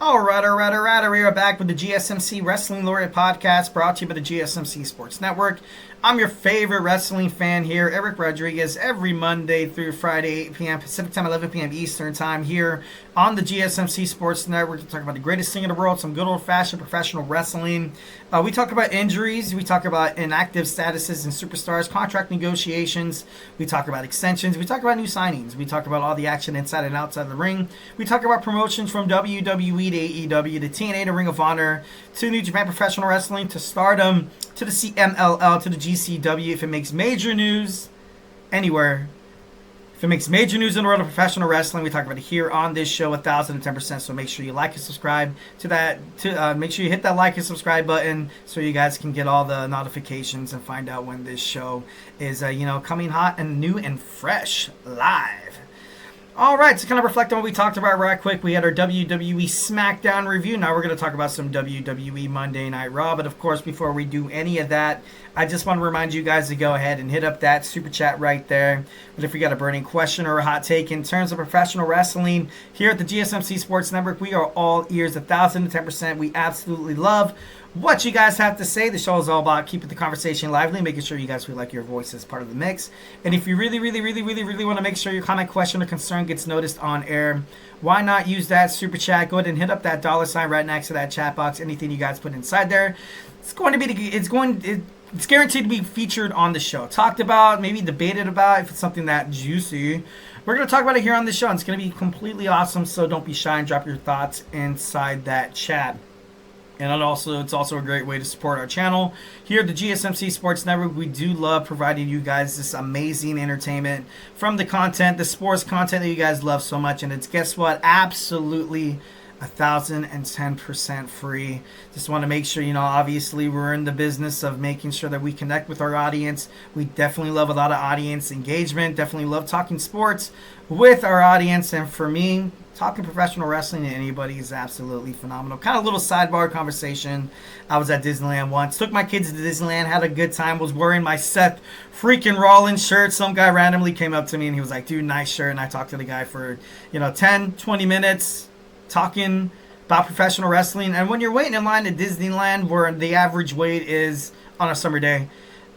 All right. We are back with the GSMC Wrestling Laureate podcast brought to you by the GSMC Sports Network. I'm your favorite wrestling fan here, Eric Rodriguez, every Monday through Friday, 8 p.m. Pacific Time, 11 p.m. Eastern Time here on the GSMC Sports Network to talk about the greatest thing in the world, some good old-fashioned professional wrestling. We talk about injuries. We talk about inactive statuses and superstars, contract negotiations. We talk about extensions. We talk about new signings. We talk about all the action inside and outside the ring. We talk about promotions from WWE to AEW to TNA to Ring of Honor to New Japan Professional Wrestling to Stardom to the CMLL to the GCW. If it makes major news anywhere, if it makes major news in the world of professional wrestling, we talk about it here on this show 1010%. So make sure you like and subscribe to that. Make sure you hit that like and subscribe button so you guys can get all the notifications and find out when this show is coming hot and new and fresh live. All right, so kind of reflect on what we talked about right quick. We had our WWE SmackDown review. Now we're going to talk about some WWE Monday Night Raw. But of course, before we do any of that, I just want to remind you guys to go ahead and hit up that super chat right there. But if you got a burning question or a hot take in terms of professional wrestling here at the GSMC Sports Network, we are all ears, 1010%. We absolutely love what you guys have to say. The show is all about keeping the conversation lively, making sure you guys feel like your voice is part of the mix. And if you really want to make sure your comment, question, or concern gets noticed on air, why not use that super chat? Go ahead and hit up that $ right next to that chat box. Anything you guys put inside there, it's guaranteed to be featured on the show. Talked about, maybe debated about if it's something that juicy. We're going to talk about it here on the show. And it's going to be completely awesome, so don't be shy and drop your thoughts inside that chat. And it's also a great way to support our channel. Here at the GSMC Sports Network, we do love providing you guys this amazing entertainment from the content, the sports content that you guys love so much. And it's, guess what, absolutely 1010% free. Just want to make sure, obviously we're in the business of making sure that we connect with our audience. We definitely love a lot of audience engagement, definitely love talking sports with our audience. And for me, talking professional wrestling to anybody is absolutely phenomenal. Kind of a little sidebar conversation. I was at Disneyland once. Took my kids to Disneyland. Had a good time. Was wearing my Seth freaking Rollins shirt. Some guy randomly came up to me and he was like, dude, nice shirt. And I talked to the guy for, 10, 20 minutes talking about professional wrestling. And when you're waiting in line at Disneyland, where the average wait is on a summer day,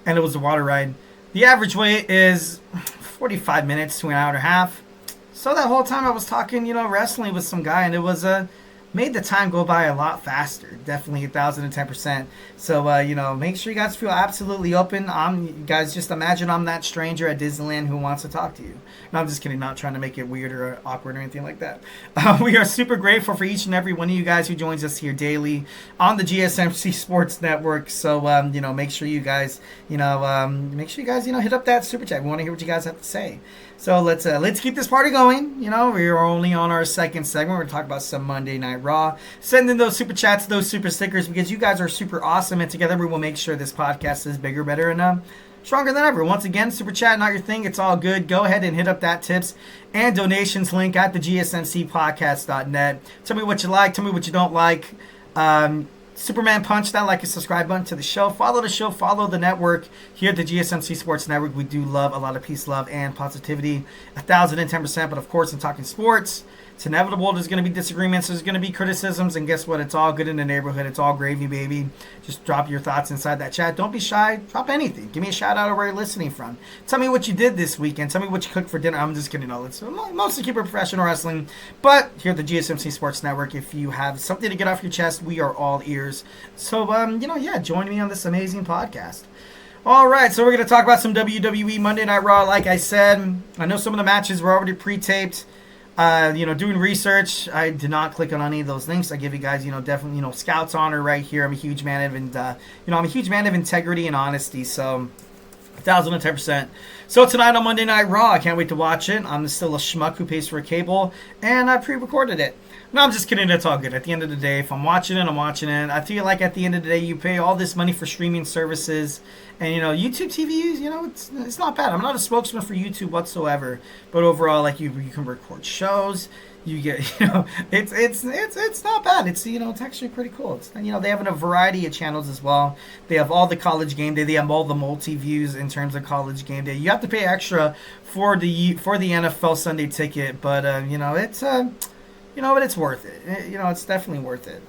and it was a water ride, the average wait is 45 minutes to an hour and a half. So that whole time I was talking, wrestling with some guy, and it was made the time go by a lot faster. Definitely 1010%. So, make sure you guys feel absolutely open. You guys just imagine I'm that stranger at Disneyland who wants to talk to you. No, I'm just kidding. Not trying to make it weird or awkward or anything like that. We are super grateful for each and every one of you guys who joins us here daily on the GSMC Sports Network. So, make sure you guys, hit up that super chat. We want to hear what you guys have to say. So let's keep this party going. We are only on our second segment. We're going to talk about some Monday Night Raw. Send in those super chats, those super stickers, because you guys are super awesome. And together we will make sure this podcast is bigger, better, and stronger than ever. Once again, super chat, not your thing. It's all good. Go ahead and hit up that tips and donations link at the GSMCpodcast.net. Tell me what you like. Tell me what you don't like. Superman punch that like and subscribe button to the show. Follow the show. Follow the network here at the GSMC Sports Network. We do love a lot of peace, love, and positivity. 1010%. But of course, in talking sports, it's inevitable. There's going to be disagreements. There's going to be criticisms. And guess what? It's all good in the neighborhood. It's all gravy, baby. Just drop your thoughts inside that chat. Don't be shy. Drop anything. Give me a shout out of where you're listening from. Tell me what you did this weekend. Tell me what you cooked for dinner. I'm just kidding. No, let's mostly keep it professional wrestling. But here at the GSMC Sports Network, if you have something to get off your chest, we are all ears. So, join me on this amazing podcast. All right, so we're going to talk about some WWE Monday Night Raw. Like I said, I know some of the matches were already pre-taped. Doing research, I did not click on any of those links. I give you guys, definitely, Scout's honor right here. I'm a huge man of integrity and honesty. So, 1010%. So tonight on Monday Night Raw, I can't wait to watch it. I'm still a schmuck who pays for a cable, and I pre-recorded it. No, I'm just kidding. It's all good. At the end of the day, if I'm watching it, I'm watching it. I feel like at the end of the day, you pay all this money for streaming services, and YouTube TVs, it's not bad. I'm not a spokesman for YouTube whatsoever, but overall, like you can record shows. You get, it's not bad. It's actually pretty cool. It's, they have a variety of channels as well. They have all the college game day. They have all the multi-views in terms of college game day. You have to pay extra for the NFL Sunday ticket, but but it's worth it. It's definitely worth it.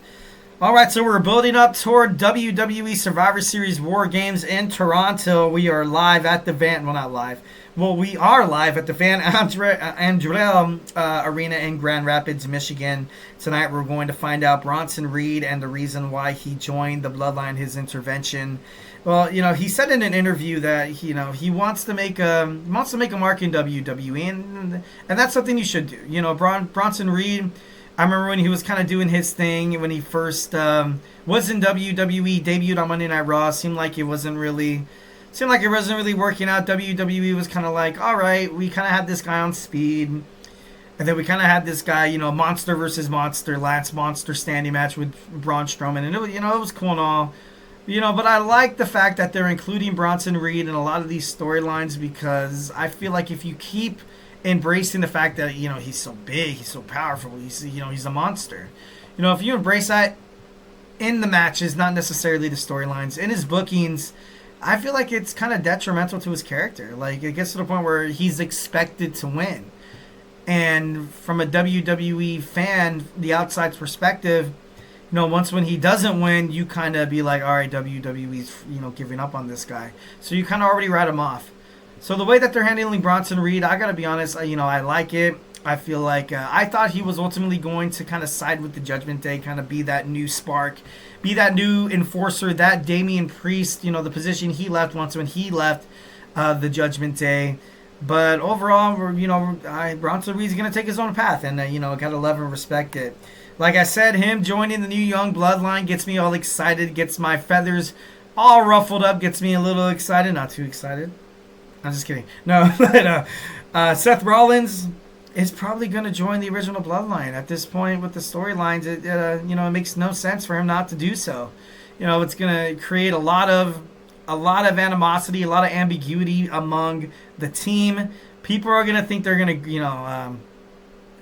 All right, so we're building up toward WWE Survivor Series War Games in Toronto. We are live at the Van. Well, not live. Well, we are live at the Van Andrel Arena in Grand Rapids, Michigan. Tonight, we're going to find out Bronson Reed and the reason why he joined the Bloodline, his intervention. Well, he said in an interview that he wants to make a mark in WWE, and that's something you should do. Bronson Reed. I remember when he was kind of doing his thing when he first was in WWE, debuted on Monday Night Raw. Seemed like it wasn't really working out. WWE was kind of like, all right, we kind of had this guy on speed, and then we kind of had this guy, Monster versus Monster, Lance Monster standing match with Braun Strowman, and it was cool and all, But I like the fact that they're including Bronson Reed in a lot of these storylines because I feel like if you keep embracing the fact that he's so big, he's so powerful, he's a monster. If you embrace that in the matches, not necessarily the storylines, in his bookings, I feel like it's kind of detrimental to his character. Like it gets to the point where he's expected to win, and from a WWE fan, the outside perspective, once when he doesn't win, you kind of be like, all right, WWE's giving up on this guy, so you kind of already write him off. So the way that they're handling Bronson Reed, I gotta be honest, I like it. I feel like I thought he was ultimately going to kind of side with the Judgment Day, kind of be that new spark, be that new enforcer, that Damien Priest, the position he left once when he left the Judgment Day. But overall, Bronson Reed's gonna take his own path, and gotta love and respect it. Like I said, him joining the new Young Bloodline gets me all excited, gets my feathers all ruffled up, gets me a little excited, not too excited. I'm just kidding. No, Seth Rollins is probably going to join the original Bloodline at this point with the storylines. It makes no sense for him not to do so. It's going to create a lot of animosity, a lot of ambiguity among the team. People are going to think they're going to,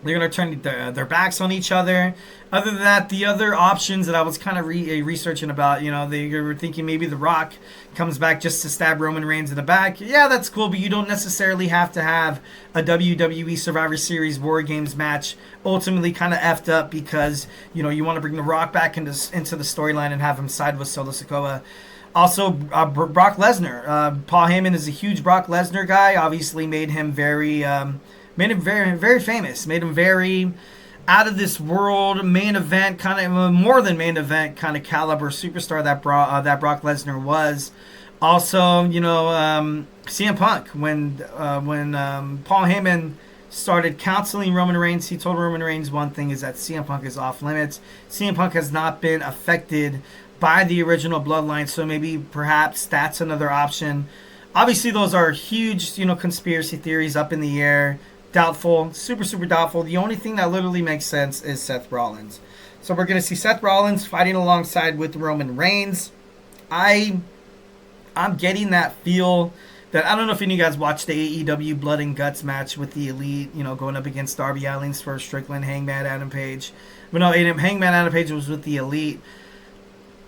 they're going to turn their backs on each other. Other than that, the other options that I was kind of researching about, they were thinking maybe The Rock comes back just to stab Roman Reigns in the back. Yeah, that's cool, but you don't necessarily have to have a WWE Survivor Series War Games match ultimately kind of effed up because, you want to bring The Rock back into the storyline and have him side with Solo Sikoa. Also, Brock Lesnar. Paul Heyman is a huge Brock Lesnar guy. Obviously made him very very famous. Made him very out of this world, main event kind of more than main event kind of caliber superstar that Brock Lesnar was. Also, CM Punk when Paul Heyman started counseling Roman Reigns, he told Roman Reigns one thing is that CM Punk is off limits. CM Punk has not been affected by the original Bloodline, so maybe perhaps that's another option. Obviously, those are huge, conspiracy theories up in the air. Doubtful, super doubtful. The only thing that literally makes sense is Seth Rollins. So we're going to see Seth Rollins fighting alongside with Roman Reigns. I'm getting that feel that I don't know if any of you guys watched the AEW Blood and Guts match with the Elite, going up against Darby Allin, Swerve Strickland, Hangman Adam Page. But no, Hangman Adam Page was with the Elite.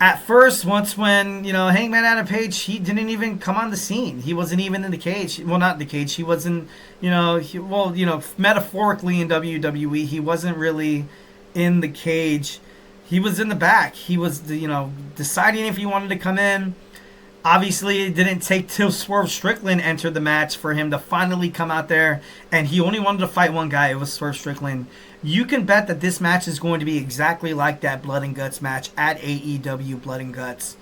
At first, once when, Hangman Adam Page, he didn't even come on the scene. He wasn't even in the cage. Well, not in the cage. He wasn't, metaphorically in WWE, he wasn't really in the cage. He was in the back. He was, deciding if he wanted to come in. Obviously, it didn't take till Swerve Strickland entered the match for him to finally come out there, and he only wanted to fight one guy. It was Swerve Strickland. You can bet that this match is going to be exactly like that Blood and Guts match at AEW Blood and Guts.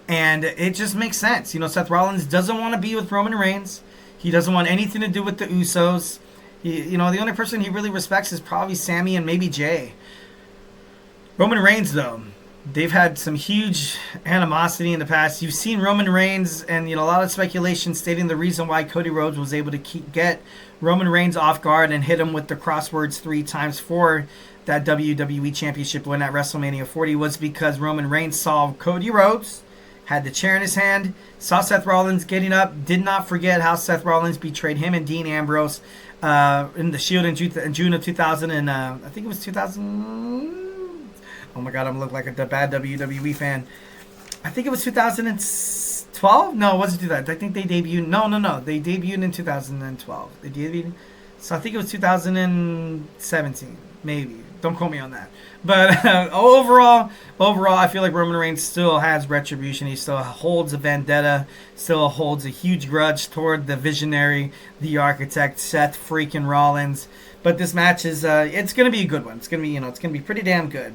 And it just makes sense. Seth Rollins doesn't want to be with Roman Reigns. He doesn't want anything to do with the Usos. The only person he really respects is probably Sammy and maybe Jay. Roman Reigns, though, they've had some huge animosity in the past. You've seen Roman Reigns and a lot of speculation stating the reason why Cody Rhodes was able to get Roman Reigns off guard and hit him with the crosswords 3 times for that WWE Championship win at WrestleMania 40 was because Roman Reigns saw Cody Rhodes, had the chair in his hand, saw Seth Rollins getting up, did not forget how Seth Rollins betrayed him and Dean Ambrose in the Shield in June of 2000, and I think it was 2000. Oh my God, I'm looking like a bad WWE fan. I think it was 2012. No, it wasn't 2000. I think they debuted. No. They debuted in 2012. They debuted. So I think it was 2017, maybe. Don't quote me on that. But overall, I feel like Roman Reigns still has retribution. He still holds a vendetta, still holds a huge grudge toward the visionary, the architect, Seth freaking Rollins. But this match is, it's going to be a good one. It's going to be, it's going to be pretty damn good.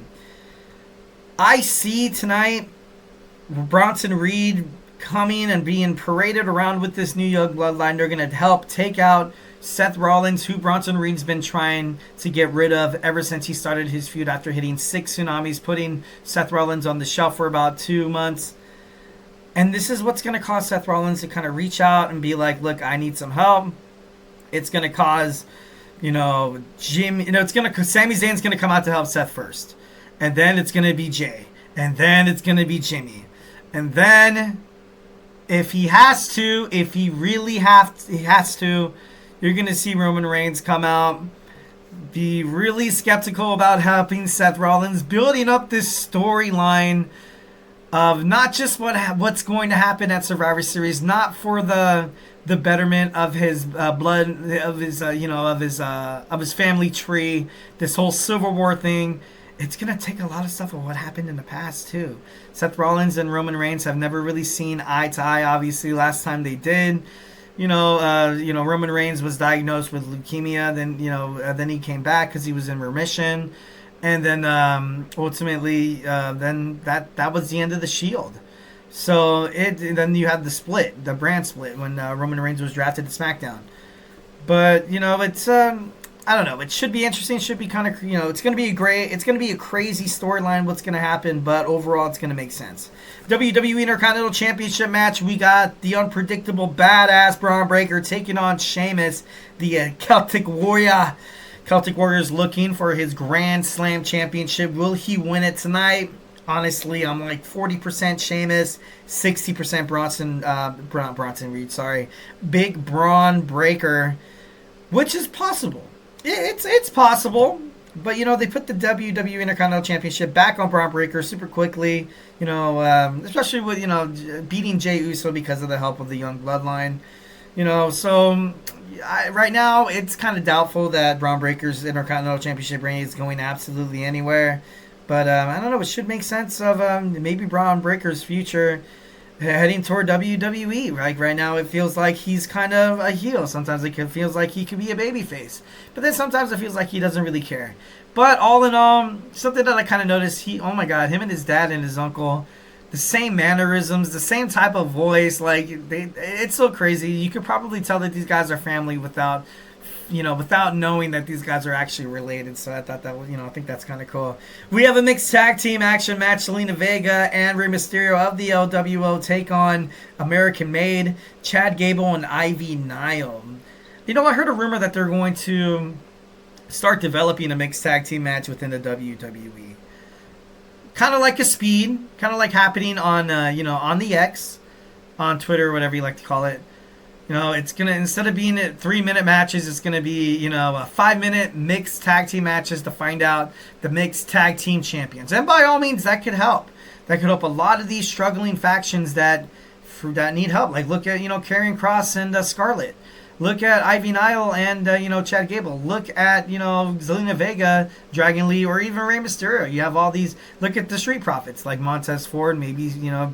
I see tonight Bronson Reed coming and being paraded around with this new Young Bloodline. They're going to help take out Seth Rollins, who Bronson Reed's been trying to get rid of ever since he started his feud after hitting 6 tsunamis, putting Seth Rollins on the shelf for about 2 months. And this is what's going to cause Seth Rollins to kind of reach out and be like, look, I need some help. It's going to cause, Sami Zayn's going to come out to help Seth first. And then it's going to be Jay. And then it's going to be Jimmy. And then, if he has to, you're going to see Roman Reigns come out, be really skeptical about helping Seth Rollins, building up this storyline of not just what's going to happen at Survivor Series, not for the betterment of his blood, of his family tree, this whole Civil War thing. It's going to take a lot of stuff of what happened in the past, too. Seth Rollins and Roman Reigns have never really seen eye to eye. Obviously, last time they did, Roman Reigns was diagnosed with leukemia. Then he came back because he was in remission. And then ultimately, then that was the end of the Shield. So then you had the brand split, when Roman Reigns was drafted to SmackDown. But, it's... I don't know. It should be interesting. It should be kind of, it's going to be it's going to be a crazy storyline what's going to happen, but overall it's going to make sense. WWE Intercontinental Championship match. We got the unpredictable badass Bronn Breakker taking on Sheamus, the Celtic Warrior. Celtic Warrior is looking for his Grand Slam Championship. Will he win it tonight? Honestly, I'm like 40% Sheamus, 60% Bronson Reed, Big Bronn Breakker, which is possible. It's possible, but they put the WWE Intercontinental Championship back on Bronn Breakker super quickly, especially with beating Jey Uso because of the help of the Young Bloodline, so right now it's kind of doubtful that Bronn Breakker's Intercontinental Championship reign is going absolutely anywhere, but I don't know, it should make sense of maybe Bronn Breakker's future heading toward WWE. Right now it feels like he's kind of a heel. Sometimes it feels like he could be a babyface. But then sometimes it feels like he doesn't really care. But all in all, something that I kind of noticed, him and his dad and his uncle, the same mannerisms, the same type of voice, it's so crazy. You could probably tell that these guys are family without knowing that these guys are actually related. So I thought that was, I think that's kind of cool. We have a mixed tag team action match. Zelina Vega and Rey Mysterio of the LWO take on American Made, Chad Gable, and Ivy Nile. I heard a rumor that they're going to start developing a mixed tag team match within the WWE. Kind of like a speed, kind of like happening on, on the X, on Twitter, or whatever you like to call it. It's going to, instead of being at 3-minute matches, it's going to be, a 5-minute mixed tag team matches to find out the mixed tag team champions. And by all means, that could help. That could help a lot of these struggling factions that need help. Like, look at, Karrion Kross and Scarlett. Look at Ivy Nile and, Chad Gable. Look at, Zelina Vega, Dragon Lee, or even Rey Mysterio. You have all these. Look at the Street Profits, like Montez Ford, maybe,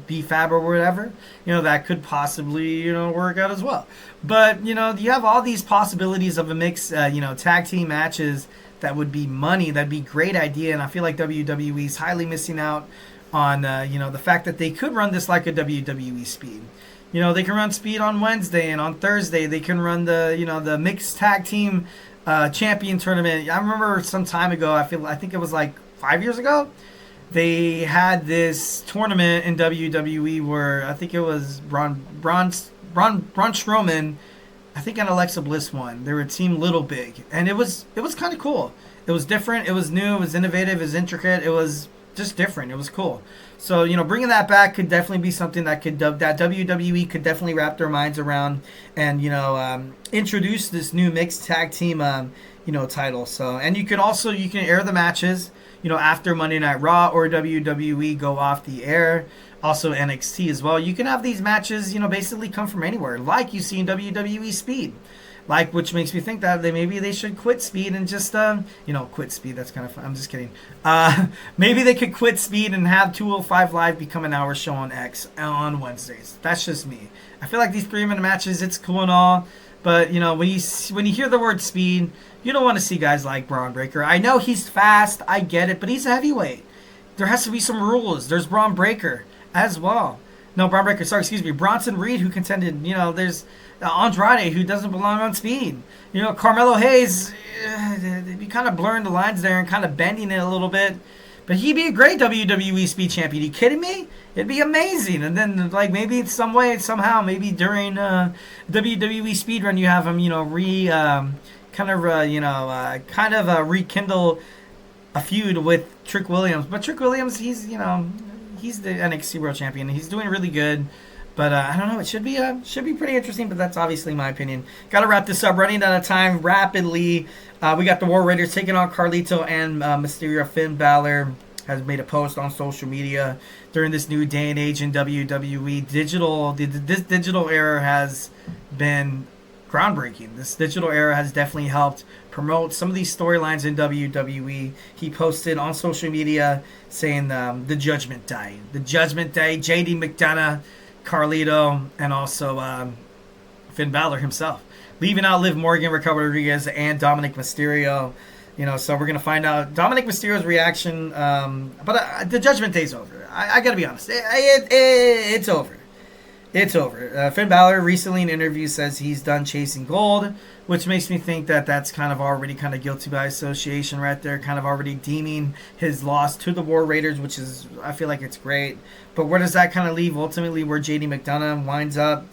B-Fab or whatever. That could possibly, work out as well. But, you have all these possibilities of a mix, tag team matches that would be money. That'd be a great idea. And I feel like WWE's highly missing out on, the fact that they could run this like a WWE speed. They can run speed on Wednesday, and on Thursday they can run the mixed tag team champion tournament. I remember some time ago, I think it was like 5 years ago, they had this tournament in WWE where I think it was Braun Strowman, I think, and Alexa Bliss won. They were Team Little Big, and it was kind of cool. It was different. It was new. It was innovative. It was intricate. It was just different. It was cool. So, bringing that back could definitely be something that WWE could definitely wrap their minds around and, introduce this new mixed tag team, title. So, and you can air the matches, after Monday Night Raw or WWE go off the air. Also NXT as well. You can have these matches, basically come from anywhere, like you see in WWE Speed. like, which makes me think that maybe they should quit Speed and just, quit Speed. That's kind of fun. I'm just kidding. Maybe they could quit Speed and have 205 Live become an hour show on X on Wednesdays. That's just me. I feel like these 3-minute matches, it's cool and all, but when you hear the word Speed, you don't want to see guys like Bronn Breakker. I know he's fast. I get it, but he's a heavyweight. There has to be some rules. There's Bronn Breakker as well. No, Bronn Breakker. Sorry, excuse me. Bronson Reed, who contended. There's Andrade, who doesn't belong on Speed. Carmelo Hayes. You kind of blurring the lines there and kind of bending it a little bit. But he'd be a great WWE Speed champion. Are you kidding me? It'd be amazing. And then, maybe in some way, somehow, maybe during WWE Speed Run, you have him, rekindle a feud with Trick Williams. But Trick Williams, he's the NXT World Champion. He's doing really good. But I don't know. It should be pretty interesting. But that's obviously my opinion. Got to wrap this up. Running out of time rapidly. We got the War Raiders taking on Carlito and Mysterio. Finn Balor has made a post on social media during this new day and age in WWE. This digital era has been groundbreaking. This digital era has definitely helped promote some of these storylines in WWE. He posted on social media saying the Judgment Day. The Judgment Day, JD McDonough, Carlito, and also Finn Balor himself. Leaving out Liv Morgan, Raquel Rodriguez, and Dominic Mysterio. So we're going to find out Dominic Mysterio's reaction. But the Judgment Day's over. I got to be honest. It's over. It's over. Finn Balor recently in an interview says he's done chasing gold, which makes me think that that's kind of already kind of guilty by association right there, kind of already deeming his loss to the War Raiders, which is, I feel like it's great. But where does that kind of leave ultimately where JD McDonough winds up?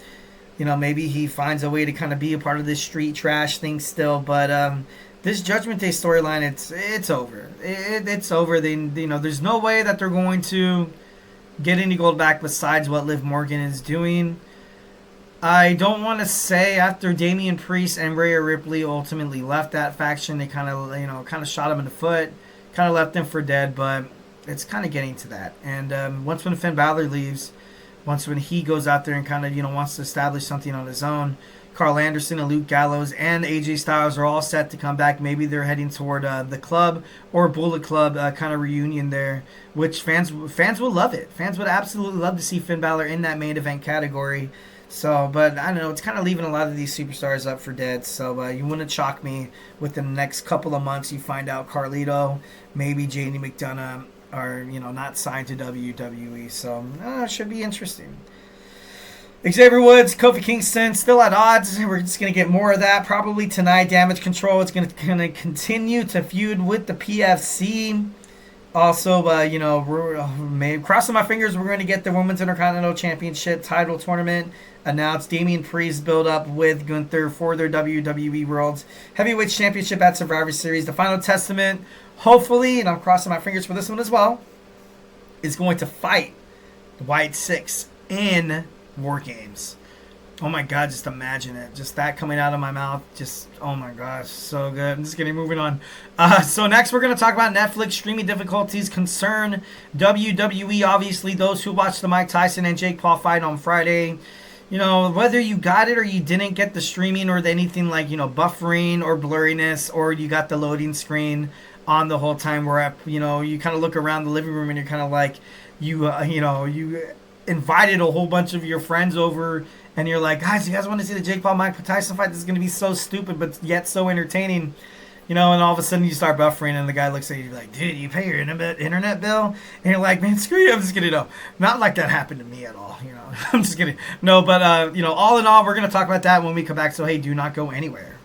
Maybe he finds a way to kind of be a part of this street trash thing still, but this Judgment Day storyline, it's over. It's over. There's no way that they're going to get any gold back besides what Liv Morgan is doing. I don't want to say after Damien Priest and Rhea Ripley ultimately left that faction, they kind of shot him in the foot, kind of left them for dead, but it's kind of getting to that. And once when Finn Balor leaves, once when he goes out there and kind of wants to establish something on his own, Carl Anderson and Luke Gallows and AJ Styles are all set to come back. Maybe they're heading toward the Club or Bullet Club kind of reunion there, which fans will love it. Fans would absolutely love to see Finn Balor in that main event category. So, but I don't know. It's kind of leaving a lot of these superstars up for dead. So you wouldn't shock me within the next couple of months you find out Carlito, maybe JD McDonough are not signed to WWE. So it should be interesting. Xavier Woods, Kofi Kingston, still at odds. We're just going to get more of that probably tonight. Damage Control is going to continue to feud with the PFC. Also, crossing my fingers, we're going to get the Women's Intercontinental Championship title tournament announced. Damien Priest build up with Gunther for their WWE World Heavyweight Championship at Survivor Series. The Final Testament, hopefully, and I'm crossing my fingers for this one as well, is going to fight the White Six in WarGames. Oh my God, just imagine it. Just that coming out of my mouth. Just, oh my gosh, so good. I'm just kidding, moving on. So next we're going to talk about Netflix streaming difficulties concern WWE. Obviously, those who watched the Mike Tyson and Jake Paul fight on Friday, whether you got it or you didn't get the streaming or anything like, buffering or blurriness, or you got the loading screen on the whole time where, you kind of look around the living room and you're kind of like, you invited a whole bunch of your friends over and you're like, guys, you guys want to see the Jake Paul Mike Tyson fight? This is going to be so stupid but yet so entertaining, and all of a sudden you start buffering and the guy looks at you like, dude, you pay your internet bill? And you're like, man, screw you, I'm just kidding. No, not like that happened to me at all, I'm just kidding. No, but all in all, we're going to talk about that when we come back, so hey, do not go anywhere.